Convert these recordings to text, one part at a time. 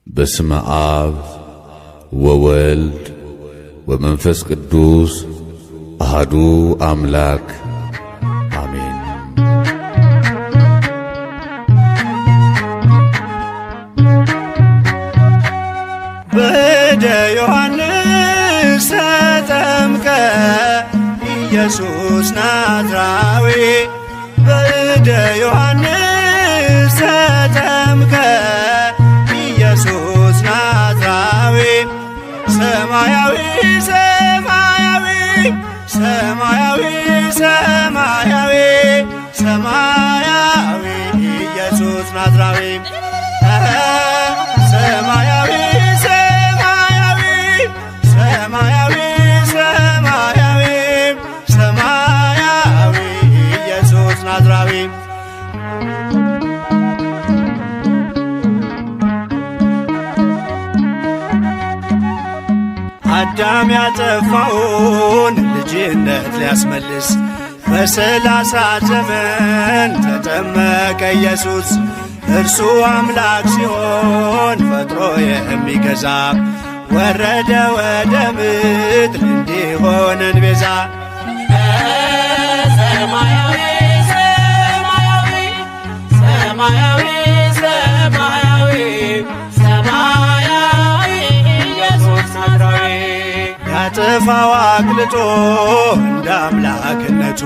በስመ አብ ወወልድ ወመንፈስ ቅዱስ አሐዱ አምላክ አሜን። በእደ ዮሐንስ ተጠምቀ ኢየሱስ ናዝራዊ በእደ ዮሐንስ ተጠምቀ ኢየሱስ ናዝራዊ ሰማያዊ ሰማያዊ ሰማያዊ ሰማያዊ ሰማያዊ ኢየሱስ ናዝራዊ ሰማያዊ ሰማያዊ ሰማያዊ ሰማያዊ ሰማያዊ ኢየሱስ ናዝራዊ አዳም ያጠፋውን ልጅነት ሊያስመልስ በ30 ዘመን ተጠመቀ ኢየሱስ። እርሱ አምላክ ሲሆን ፈጥሮ የሚገዛ ወረደ ወደ ምድር እንዲሆነን ቤዛ። ሰማያዊ ሰማያዊ ሰማያዊ ሰማያዊ ሰማያዊ ኢየሱስ ናዝራዊ ያጠፋው አቅልጦ እንደ አምላክነቱ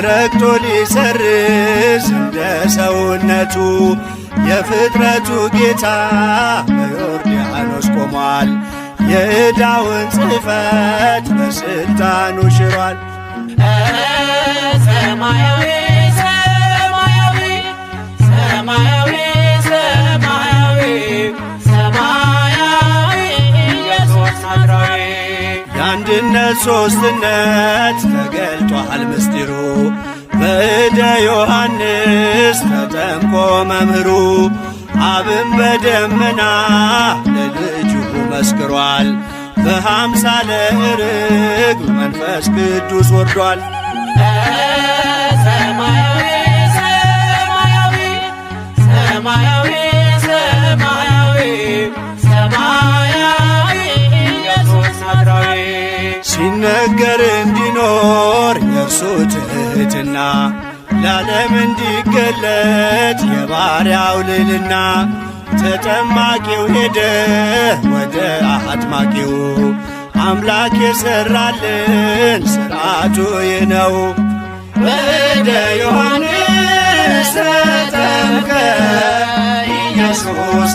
ረግጦ ሊሰርዝ እንደ ሰውነቱ የፍጥረቱ ጌታ በዮርዳኖስ ቆሟል። የዕዳውን ጽሕፈት በሥልጣኑ ሽሯል። ሰማያዊ ሰማያዊ ሰማያዊ ሰማያዊ ሰማያዊ ኢየሱስ ናዝራዊ የአንድነት ሦስትነት ተገልጧል ምስጢሩ በእደ ዮሐንስ ተጠምቆ መምህሩ። አብን በደመና ለልጁ መስክሯል። በአምሳለ ርግብ መንፈስ ቅዱስ ወርዷል። ሰማያዊ ሰማያዊ ሰማያዊ ሰማያዊ ሰማያዊ ኢየሱስ ናዝራዊ ሲነገር እንዲኖር የእርሱ ትሕትና ለዓለም እንዲገለጥ የባሪያው ልዕልና። ተጠማቂው ሄደ ወደ አጥማቂው አምላክ የሠራልን ሥርዓቱ ይህ ነው። በእደ ዮሐንስ ተጠምቀ ኢየሱስ